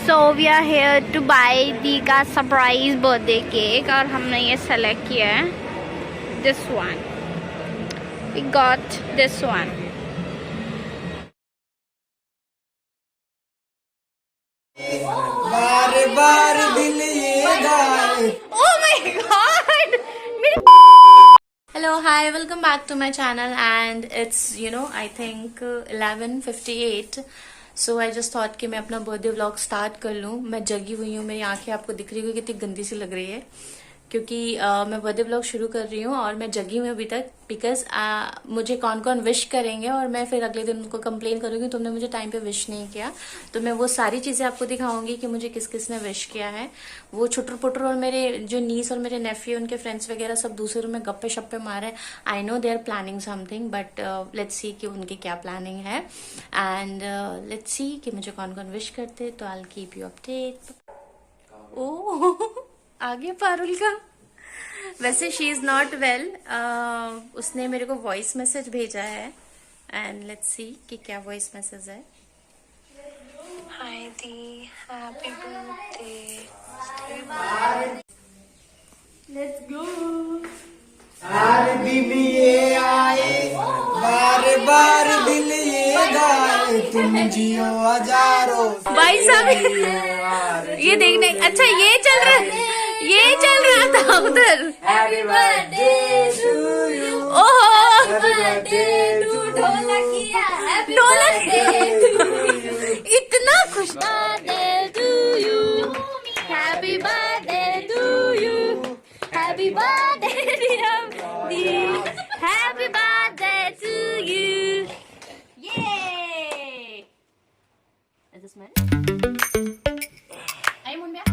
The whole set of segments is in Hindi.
So we are here to buy दी का सरप्राइज बर्थडे केक और हमने ये सेलेक्ट किया है this one. We got this one. बार बार दिल ये गाए। Oh my god! Hello, hi, welcome back to my channel and it's I think 11:58. So I just thought कि मैं अपना बर्थडे व्लॉग स्टार्ट कर लूँ। मैं जगी हुई हूँ, मेरी आंखें आपको दिख रही होगी कितनी गंदी सी लग रही है क्योंकि मैं बर्थडे व्लॉग शुरू कर रही हूँ और मैं जगी हुई अभी तक बिकॉज मुझे कौन कौन विश करेंगे और मैं फिर अगले दिन उनको कंप्लेन करूँगी तुमने मुझे टाइम पे विश नहीं किया। तो मैं वो सारी चीज़ें आपको दिखाऊंगी कि मुझे किस किस ने विश किया है। वो छुटर पुटर और मेरे जो नीस और मेरे नेफ्यू उनके फ्रेंड्स वगैरह सब दूसरे रूम में गप्पे शप्पे मारे। I know they are planning something but let's see कि उनकी क्या प्लानिंग है एंड लेट्स सी कि मुझे कौन कौन विश करते। तो I will keep you update. Oh आगे पारुल का वैसे शी इज नॉट वेल। उसने मेरे को वॉइस मैसेज भेजा है एंड लेट्स सी कि क्या वॉइस मैसेज है। हाय दी, हैप्पी बर्थडे। Let's go. हर दिन ये आए, बार बार दिल ये गाए, तुम जियो हजारों। भाई साहब ये देखने अच्छा ये चल रहा था उधर। Happy birthday to you. ओहो ढोलक इतना खुश। Birthday to you, happy birthday to you, happy birthday happy birthday to you. ये आई मुंडिया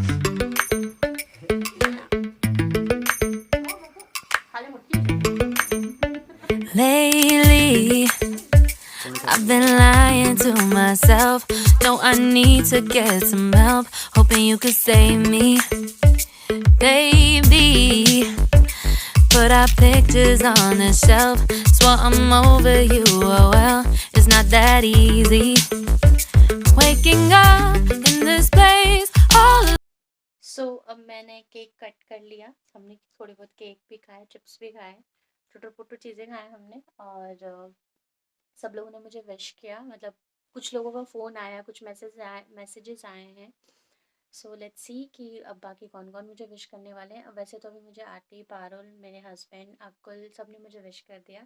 Lately, I've been lying to myself. No, I need to get some help. Hoping you could save me, baby. Put our pictures on the shelf. Swore I'm over you. Oh well, it's not that easy. Waking up in this place all. So, अब मैंने केक कट कर लिया। हमने थोड़ी बहुत केक भी खाए, चिप्स भी खाए, छोटे पोटो चीज़ें खाए हमने और सब लोगों ने मुझे विश किया। मतलब कुछ लोगों का फ़ोन आया, कुछ मैसेजेस आए हैं। सो लेट्स सी कि अब बाकी कौन कौन मुझे विश करने वाले हैं। वैसे तो अभी मुझे आरती, पारुल, मेरे हस्बैंड, अक्कुल सब ने मुझे विश कर दिया।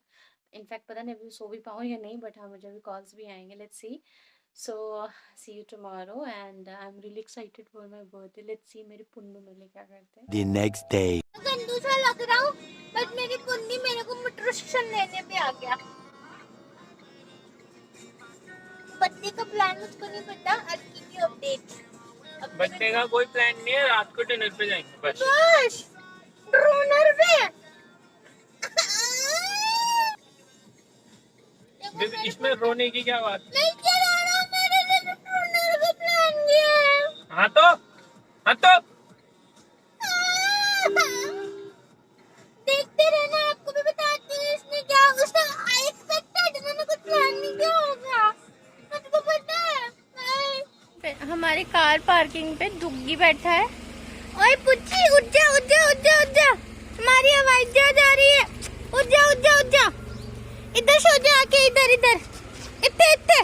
इनफैक्ट पता नहीं अभी सो भी पाऊँ या नहीं बट हाँ मुझे अभी कॉल्स भी आएंगे। Let's see. So see you tomorrow and I'm really excited for my birthday. Let's see मेरी पुन्नू मेरे क्या करते हैं। The next day. गंदू सा लग रहा हूँ बट मेरी पुन्नी मेरे को मोटिवेशन लेने पे आ गया। बर्थडे का प्लान मुझको नहीं पता। I'll keep you update। Birthday का कोई प्लान नहीं है, रात को डिनर पे जाएंगे बस। डिनर पे इसमें रोने की क्या बात? नहीं हाँ तो देखते रहना, आपको भी बताती हूँ इसने क्या उसने अनएक्सपेक्टेड इन्होंने कुछ प्लान नहीं किया होगा, मुझको पता है। हमारी कार पार्किंग पे दुग्गी बैठा है। ओए पुच्ची उठ जा उठ जा उठ जा उठ जा, तुम्हारी आवाज जा रही है। उठ जा उठ जा उठ जा, इधर सो जा आके, इधर इधर इत्ते इत्ते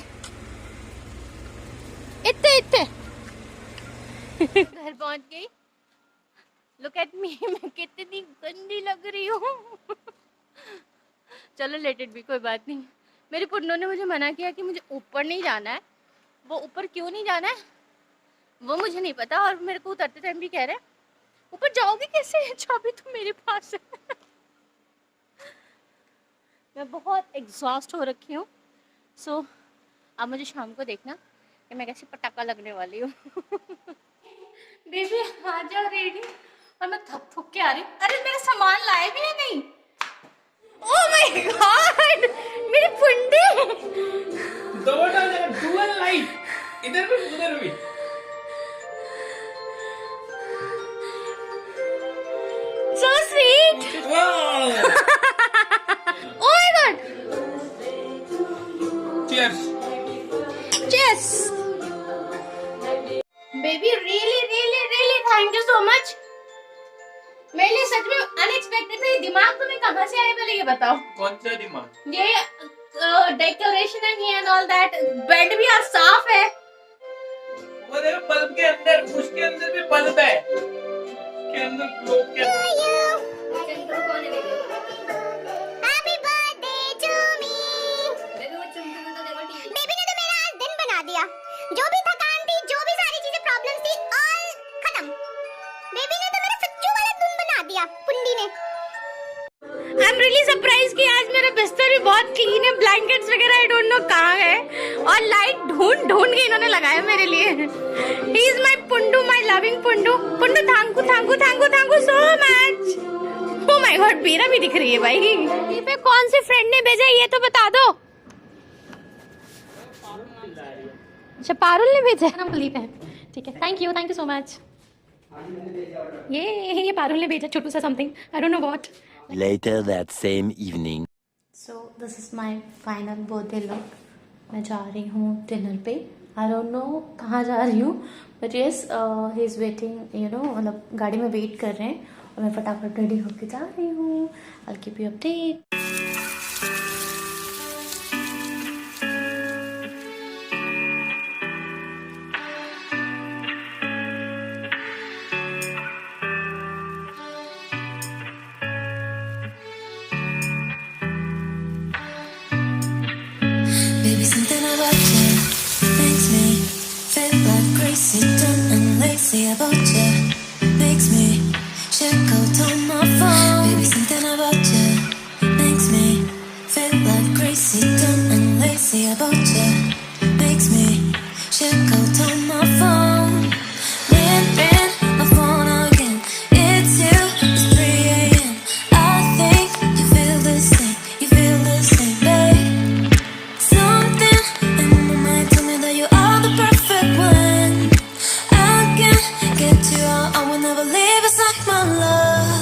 इत्ते इत्ते। घर पहुंच गई। लुक एट मी, मैं कितनी गंदी लग रही हूँ। चलो लेट इट भी, कोई बात नहीं। मेरी पुन्नों ने मुझे मना किया कि मुझे ऊपर नहीं जाना है। वो ऊपर क्यों नहीं जाना है वो मुझे नहीं पता और मेरे को उतरते टाइम भी कह रहे हैं ऊपर जाओगे कैसे, चाबी तो मेरे पास है। मैं बहुत एग्जॉस्ट हो रखी हूँ। सो अब मुझे शाम को देखना कि मैं कैसी पटाखा लगने वाली हूँ। बेबी आ जाओ रेडी। और मैं थक थक के आ रही हूँ। अरे मेरा सामान लाए भी है नहीं। ओह माय गॉड मेरी पुंडी। डुअल लाइट इधर भी उधर भी। So sweet. Wow. Oh my god. Cheers. Cheers. Baby really really really thank you so much. मेरे लिए सच में अनएक्सपेक्टेड था। ये दिमाग तुम्हें कहाँ से आया पहले ये बताओ। कौन सा दिमाग? ये decoration and all that. Bed भी आज साफ है। वो देखो बल्ब के अंदर, उसके अंदर भी बल्ब है, के अंदर ग्लोब के अंदर। Happy birthday to me. Baby ने तो मेरा आज दिन बना दिया। जो भी थकान थी, जो भी सारी चीजें प्रॉब्लम्स थी, ऑल खत्म। बेबी ने तो मेरा सच्चू वाला दिन बना दिया, पुंडी ने। आई एम रियली सरप्राइज कि आज मेरा बिस्तर भी बहुत क्लीन है। ब्लैंकेट्स वगैरह आई डोंट नो कहाँ है, और लाइट ढूंढ ढूंढ के इन्होंने लगाया मेरे लिए। He is my Pundu, my loving Pundu. Pundu thank you thank you thank you thank you so much. Oh my god, मेरा भी दिख रही है भाई। ये पे कौन से फ्रेंड ने भेजा ये तो बता दो। अच्छा पारुल ने भेजा है ना, कुलदीप है। ठीक है, थैंक यू सो मच। ये पारुल ने भेजा छोटू सा something, I don't know what. Later that same evening. So this is my final birthday look. मैं जा रही हूँ डिनर पे। आई डोंट नो कहाँ जा रही हूँ, but yes he is waiting, you know, मतलब गाड़ी में वेट कर रहे हैं और मैं फटाफट रेडी होके जा रही हूँ। आई will keep you update. Baby, something about you makes me feel like crazy, done and lazy about you. Makes me check out on my phone. Baby, something about you makes me feel like crazy, done and lazy about you. Makes me check out on my phone. Ring my phone again. It's you. It's 3 a.m. I think you feel the same. You feel the same, babe. Something in my mind tell me that you are the perfect one. I can't get you out. I will never leave. It's like my love.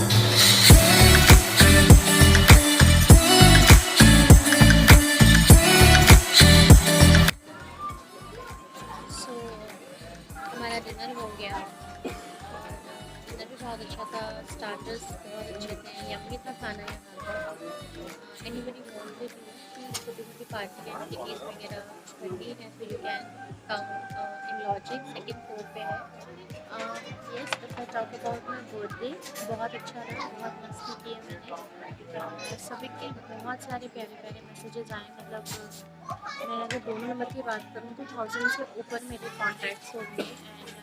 सो हमारा डिनर हो गया। डिनर भी बहुत अच्छा था, स्टार्टर्स बहुत अच्छे थे, यम्मी था खाना यहाँ का। एनीबडी वांटेड छोटी छोटी पार्टी है, टिकीज वगैरह करनी है तो you can come in logic. Second floor पे है। Yes, if I talk about my birthday, बहुत अच्छा रहा, बहुत मस्ती की है मैंने। सभी के बहुत सारे प्यारे प्यारे मैसेजेस आए। मतलब मैं अगर 2 नंबर की बात करूँ तो 1000 से ऊपर मेरे कॉन्टैक्ट्स हो गए। एंड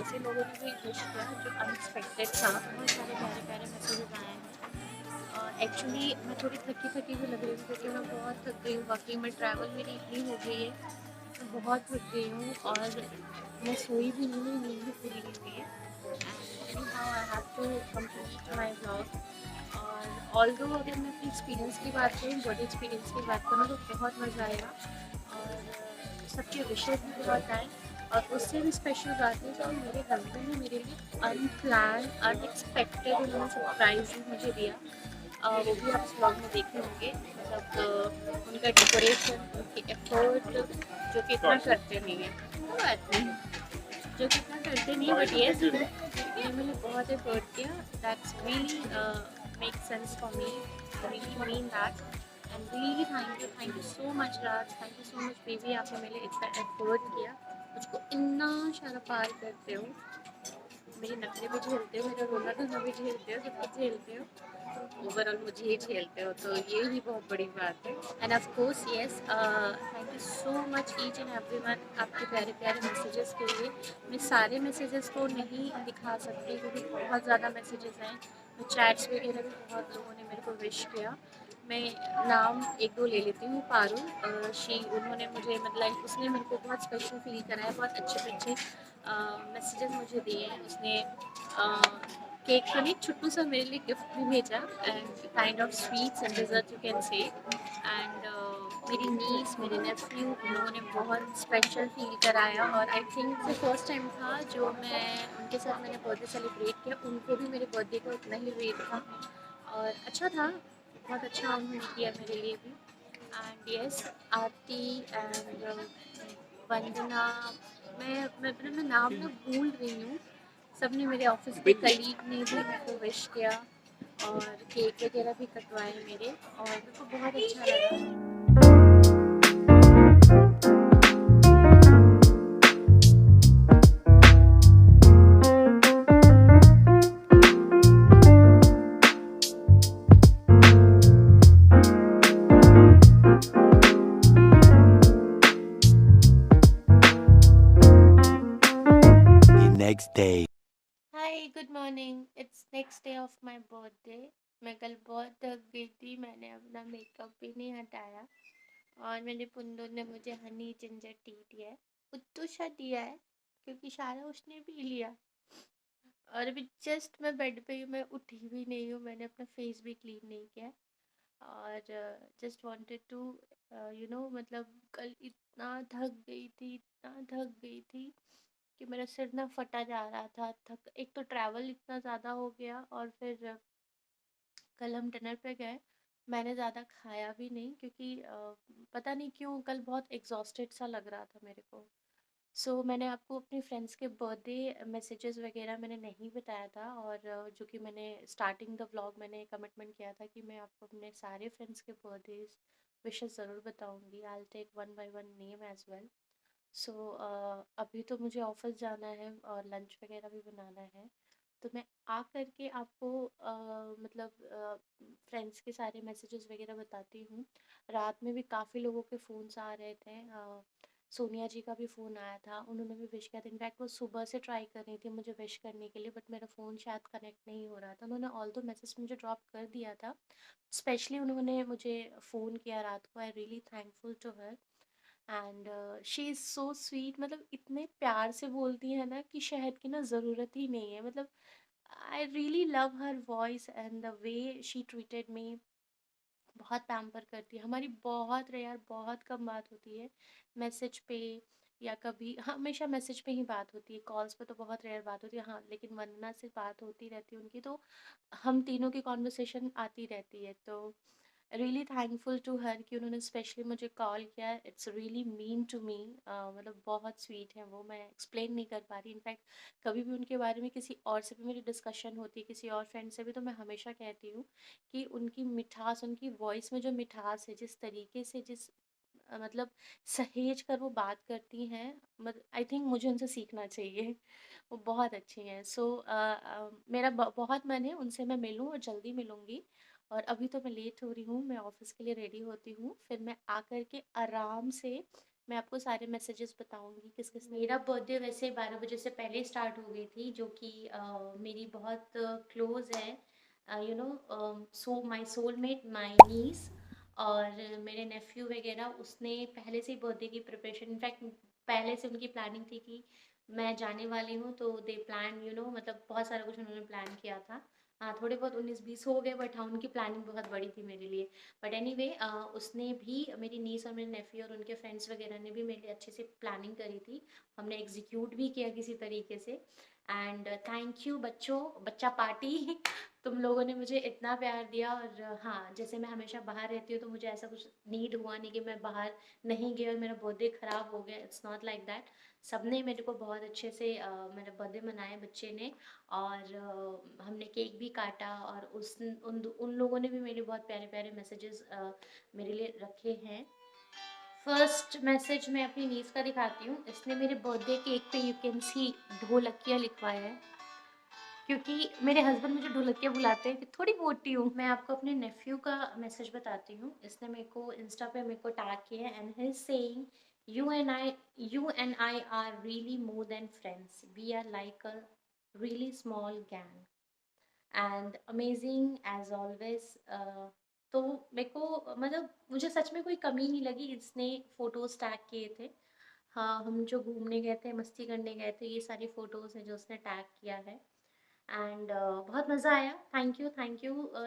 ऐसे लोगों ने भी विश किया जो अनएक्सपेक्टेड था। बहुत सारे प्यारे प्यारे मैसेजेस आए हैं। एक्चुअली मैं थोड़ी थकी थकी भी लग रही हूँ क्योंकि मैं बहुत थक गई हूँ। वाकई में ट्रैवल मेरी इतनी हो गई है, मैं बहुत थक गई हूँ और मैं सोई भी नहीं हूँ, नींद भी पूरी नहीं हुई है। And how I have to complete my vlog. और ऑल्दो अगर मैं अपने एक्सपीरियंस की बात करूँ, बर्थडे एक्सपीरियंस की बात करूँ, तो बहुत मज़ा आया और सबके विशेज़ भी बहुत आए। और उससे भी स्पेशल बात है तो मेरे हस्बैंड ने मेरे लिए अनप्लान अनएक्सपेक्टेड उन्होंने सरप्राइज मुझे दिया। वो भी आप इस व्लॉग में देखे होंगे। मतलब उनका डेकोरेशन, उनकी एफर्ट जो कि इतना करते नहीं है, वो बात नहीं, जो कि इतना करते नहीं, बट येस ये मैंने बहुत एफर्ट किया। That's really make sense for me, really mean that. And really thank you so much Raj, thank you so much baby, आपने मेरे लिए इतना एफर्ट किया, मुझको इतना सारा पार करते हो, मेरे नखरे भी झेलते हो, मेरा रोना धोना भी झेलते हो, सब कुछ झेलते हो, ओवरऑल मुझे ही झेलते हो, तो ये ही बहुत बड़ी बात है। End of course yes, thank you so much each and everyone आपके प्यारे प्यारे मैसेजेस के लिए। मैं सारे मैसेजेस को नहीं दिखा सकती क्योंकि बहुत ज़्यादा मैसेजेस हैं। चैट्स वगैरह भी बहुत लोगों ने मेरे को विश किया। मैं नाम 1-2 ले लेती हूँ। पारुल शी, उन्होंने मुझे मतलब उसने मेरे को बहुत स्पेशल फील कराया, बहुत अच्छे मैसेजेस मुझे दिए। उसने केक का नहीं, छोटू सा मेरे लिए गिफ्ट भी भेजा, and kind of sweets and dessert you can say. And मेरी नीस, मेरे नेफ्यू, उन्होंने बहुत स्पेशल फील कराया। और आई थिंक वो फर्स्ट टाइम था जो मैं उनके साथ मैंने बर्थडे सेलिब्रेट किया। उनको भी मेरे बर्थडे का उतना ही वेट था और अच्छा था, बहुत अच्छा उन्होंने किया मेरे लिए भी। एंड यस, आरती एंड वंदना, मैं नाम ना भूल रही हूँ। सबने, मेरे ऑफिस के कलीग ने भी मेरे को विश किया और केक वगैरह भी कटवाए मेरे, और मेरे को बहुत अच्छा लगा। The next day. Hi, good morning. It's next day of my birthday. मैं कल बहुत थक गई थी, मैंने अपना मेकअप भी नहीं हटाया, और मेरे पुंडू ने मुझे हनी जिंजर टी दिया है, उतना सा दिया है क्योंकि सारा उसने पी लिया। और अभी जस्ट मैं बेड पे ही, मैं उठी भी नहीं हूँ, मैंने अपना फेस भी क्लीन नहीं किया। और जस्ट वांटेड टू मतलब कल इतना थक गई थी, इतना थक गई थी कि मेरा सिर ना फटा जा रहा था। थक, एक तो ट्रैवल इतना ज़्यादा हो गया, और फिर कल हम डिनर पे गए, मैंने ज़्यादा खाया भी नहीं क्योंकि पता नहीं क्यों कल बहुत एग्जॉस्टेड सा लग रहा था मेरे को। मैंने आपको अपनी फ्रेंड्स के बर्थडे मैसेजेस वगैरह मैंने नहीं बताया था, और जो कि मैंने स्टार्टिंग द व्लॉग मैंने कमिटमेंट किया था कि मैं आपको अपने सारे फ्रेंड्स के बर्थडेज विशेस ज़रूर बताऊंगी। I will take one by one name as well. अभी तो मुझे ऑफिस जाना है और लंच वगैरह भी बनाना है, तो मैं आ करके आपको मतलब फ्रेंड्स के सारे मैसेजेस वगैरह बताती हूँ। रात में भी काफ़ी लोगों के फ़ोन्स आ रहे थे। सोनिया जी का भी फ़ोन आया था, उन्होंने भी विश किया था। इनफैक्ट वो सुबह से ट्राई कर रही थी मुझे विश करने के लिए, बट मेरा फ़ोन शायद कनेक्ट नहीं हो रहा था। उन्होंने ऑल दो मैसेज मुझे ड्रॉप कर दिया था, स्पेशली उन्होंने मुझे फ़ोन किया रात को। I really thankful to her, and she is so sweet. मतलब इतने प्यार से बोलती है ना कि शहद की ना ज़रूरत ही नहीं है। मतलब I really love her voice and the way she treated me. बहुत पैम्पर करती है। हमारी बहुत रेयर, बहुत कम बात होती है मैसेज पे, या कभी हमेशा मैसेज पे ही बात होती है। कॉल्स पे तो बहुत रेयर बात होती है, हाँ, लेकिन वंदना से बात होती रहती है उनकी, तो हम तीनों की कॉन्वर्सेशन आती रहती है। तो रियली थैंकफुल टू हर कि उन्होंने स्पेशली मुझे कॉल किया। It's really mean to me. मतलब बहुत स्वीट है वो, मैं एक्सप्लेन नहीं कर पा रही। इनफैक्ट कभी भी उनके बारे में किसी और से भी मेरी डिस्कशन होती है, किसी और फ्रेंड से भी, तो मैं हमेशा कहती हूँ कि उनकी मिठास, उनकी वॉइस में जो मिठास है, जिस तरीके से, जिस मतलब सहेज कर वो बात करती हैं, मतलब आई थिंक मुझे उनसे सीखना चाहिए। वो बहुत अच्छी हैं। मेरा बहुत मन है उनसे मैं मिलूं, और जल्दी मिलूंगी। और अभी तो मैं लेट हो रही हूँ, मैं ऑफिस के लिए रेडी होती हूँ, फिर मैं आकर के आराम से मैं आपको सारे मैसेजेस बताऊंगी किस किस। मेरा बर्थडे वैसे 12 बजे से पहले स्टार्ट हो गई थी, जो कि मेरी बहुत क्लोज है, सो माई सोलमेट, माई नीस, और मेरे नेफ्यू वगैरह। उसने पहले से ही बर्थडे की प्रिपरेशन, इनफैक्ट पहले से उनकी प्लानिंग थी कि मैं जाने वाली हूँ, तो दे प्लान, मतलब बहुत सारा कुछ उन्होंने प्लान किया था। हाँ, थोड़े बहुत 19-20 हो गए, बट हाँ, उनकी प्लानिंग बहुत बड़ी थी मेरे लिए। बट एनीवे, उसने भी, मेरी नीस और मेरे नेफ्यू और उनके फ्रेंड्स वगैरह ने भी मेरे लिए अच्छे से प्लानिंग करी थी। हमने एग्जीक्यूट भी किया किसी तरीके से। एंड थैंक यू बच्चों, बच्चा पार्टी तुम लोगों ने मुझे इतना प्यार दिया। और हाँ, जैसे मैं हमेशा बाहर रहती हूँ, तो मुझे ऐसा कुछ नीड हुआ नहीं कि मैं बाहर नहीं गई और मेरा बर्थडे ख़राब हो गया। It's not like that. सबने मेरे को बहुत अच्छे से मेरा बर्थडे मनाया, बच्चे ने, और हमने केक भी काटा, और उन लोगों ने भी मेरे बहुत प्यारे प्यारे मैसेजेस मेरे लिए रखे हैं। फर्स्ट मैसेज मैं अपनी नीस का दिखाती हूँ। इसने मेरे बर्थडे केक पे, यू कैन सी, ढोलकिया लिखवाया है, क्योंकि मेरे हस्बैंड मुझे ढोलकिया बुलाते हैं कि थोड़ी मोटी हूँ। मैं आपको अपने नेफ्यू का मैसेज बताती हूँ। इसने मेरे को इंस्टा पे मेरे को टैग किया है, and he is saying, you and I are really more than friends. We are like a really small gang and amazing as always. तो मेरे को, मतलब मुझे सच में कोई कमी नहीं लगी। इसने फोटोज टैग किए थे, हाँ, हम जो घूमने गए थे, मस्ती करने गए थे, ये सारी फोटोज हैं जो उसने टैग किया है। एंड बहुत मज़ा आया। Thank you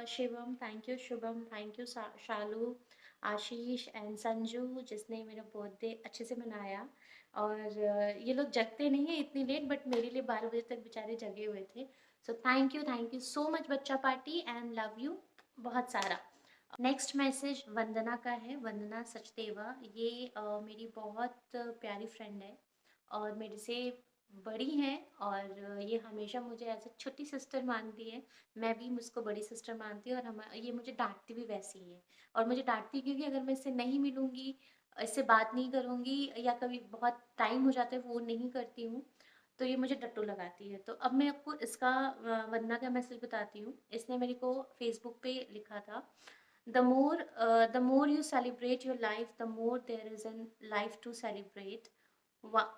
Shivam, thank you Shubham, thank you Shalu, Ashish and Sanju, जिसने मेरा बर्थडे अच्छे से मनाया। और ये लोग जगते नहीं है इतनी लेट, बट मेरे लिए 12 बजे तक बेचारे जगे हुए थे। So thank you so much बच्चा पार्टी, एंड लव यू बहुत सारा। नेक्स्ट मैसेज वंदना का है, वंदना सचदेवा। ये मेरी बहुत प्यारी फ्रेंड है, और मेरे से बड़ी हैं, और ये हमेशा मुझे एज अ छोटी सिस्टर मानती है, मैं भी मुझको बड़ी सिस्टर मानती हूँ, और हम ये मुझे डांटती भी वैसे ही है। और मुझे डांटती क्योंकि अगर मैं इससे नहीं मिलूंगी, इससे बात नहीं करूंगी, या कभी बहुत टाइम हो जाता है फ़ोन नहीं करती हूँ, तो ये मुझे टट्टू लगाती है। तो अब मैं आपको इसका वंदना का मैसेज बताती हूँ। इसने मेरे को फेसबुक पे लिखा था, the more you celebrate your life, the more there is in life to celebrate.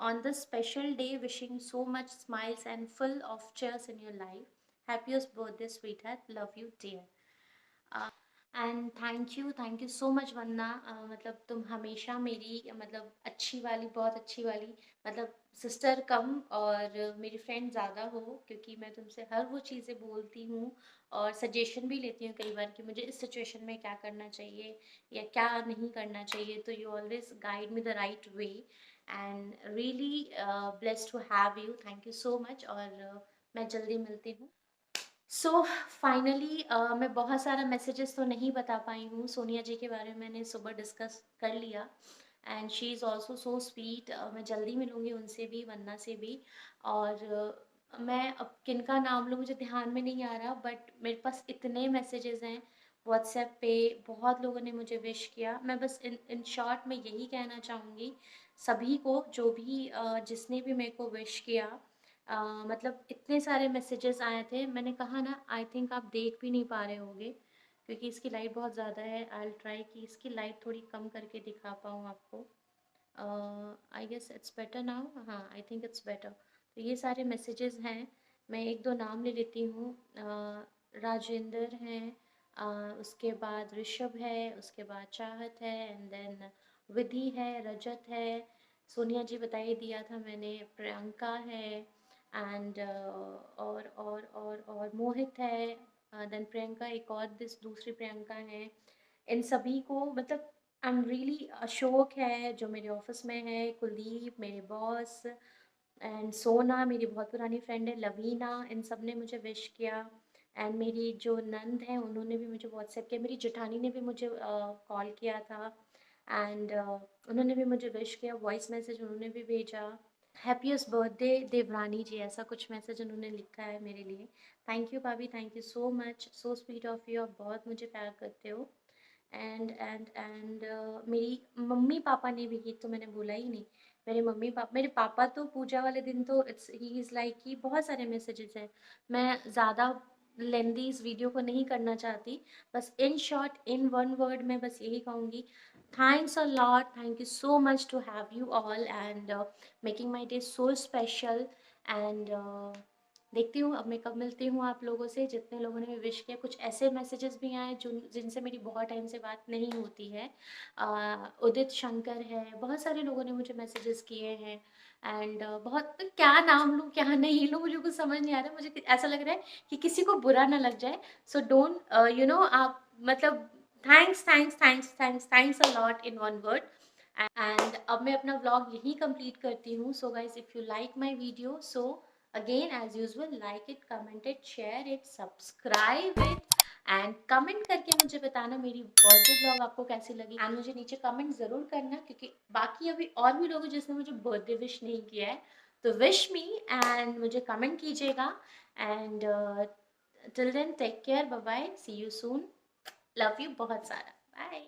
On this special day, wishing so much smiles and full of cheers in your life. Happiest birthday, sweetheart. Love you, dear. And thank you so much Vandana. मतलब तुम हमेशा मेरी मतलब अच्छी वाली, बहुत अच्छी वाली, मतलब सिस्टर कम और मेरी फ्रेंड ज़्यादा हो, क्योंकि मैं तुमसे हर वो चीज़ें बोलती हूँ और सजेशन भी लेती हूँ कई बार कि मुझे इस सिचुएशन में क्या करना चाहिए या क्या नहीं करना चाहिए। तो you always guide me the right way, and really blessed to have you. Thank you so much, और मैं जल्दी मिलती हूँ। सो फाइनली मैं बहुत सारा मैसेजेस तो नहीं बता पाई हूँ। सोनिया जी के बारे में मैंने सुबह डिस्कस कर लिया, and she is also so sweet. मैं जल्दी मिलूँगी उनसे भी, वन्ना से भी। और मैं अब किन का नाम लूँ मुझे ध्यान में नहीं आ रहा, बट मेरे पास इतने मैसेजेस हैं व्हाट्सएप पे, बहुत लोगों ने मुझे विश किया। मैं बस इन शॉर्ट में यही कहना चाहूँगी सभी को, जो भी जिसने भी मेरे को विश किया। मतलब इतने सारे मैसेजेस आए थे, मैंने कहा ना, आई थिंक आप देख भी नहीं पा रहे होंगे क्योंकि इसकी लाइट बहुत ज़्यादा है। आई विल ट्राई कि इसकी लाइट थोड़ी कम करके दिखा पाऊँ आपको। I guess it's better now. हाँ, आई थिंक इट्स बेटर। तो ये सारे मैसेजेस हैं, मैं एक दो नाम ले लेती हूँ। राजेंद्र हैं, उसके बाद ऋषभ है, उसके बाद चाहत है, एंड देन विधि है, रजत है, सोनिया जी बताइए दिया था मैंने, प्रियंका है, एंड और मोहित है, देन प्रियंका, एक और दूसरी प्रियंका है। इन सभी को मतलब आई एम रियली, अशोक है जो मेरे ऑफिस में है, कुलदीप मेरे बॉस, एंड सोना मेरी बहुत पुरानी फ्रेंड है, लवीना, इन सब ने मुझे विश किया। एंड मेरी जो नंद है उन्होंने भी मुझे व्हाट्सएप किया, मेरी जेठानी ने भी मुझे कॉल किया था, एंड उन्होंने भी मुझे विश किया, वॉइस मैसेज उन्होंने भी भेजा। हैप्पीस्ट बर्थडे देवरानी जी, ऐसा कुछ मैसेज उन्होंने लिखा है मेरे लिए। थैंक यू भाभी, thank you so much, so sweet of you, आप बहुत मुझे प्यार करते हो। एंड मेरी मम्मी पापा ने भी, ये तो मैंने बोला ही नहीं, मेरे पापा तो पूजा वाले दिन तो इट्स ही इज़ लाइक कि बहुत सारे मैसेजेस हैं। मैं ज़्यादा लेंदी इस वीडियो को नहीं करना चाहती, बस in short, in one word में बस यही कहूँगी, thanks a lot, thank you so much to have you all, and making my day so special. And देखती हूँ अब मैं कब मिलती हूँ आप लोगों से, जितने लोगों ने विश किया। कुछ ऐसे मैसेजेस भी आए जो जिनसे मेरी बहुत टाइम से बात नहीं होती है। उदित शंकर है, बहुत सारे लोगों ने मुझे मैसेजेस किए हैं, एंड बहुत, क्या नाम लूँ क्या नहीं लूँ मुझे कुछ समझ नहीं आ रहा। मुझे ऐसा लग रहा है कि किसी को बुरा ना लग जाए, सो डोंट यू नो, आप मतलब thanks a lot in one word. And अब मैं अपना व्लॉग यहीं कंप्लीट करती हूँ। So guys, if you like my video, so again as usual, like it, comment it, share it, subscribe it, and comment करके मुझे बताना मेरी बर्थडे व्लॉग आपको कैसी लगी। एंड मुझे नीचे कमेंट ज़रूर करना, क्योंकि बाकी अभी और भी लोग हैं जिसने मुझे बर्थडे विश नहीं किया है, तो विश मी एंड मुझे कमेंट कीजिएगा। And till then, take care, bye bye, see you soon, love you बहुत सारा, बाय।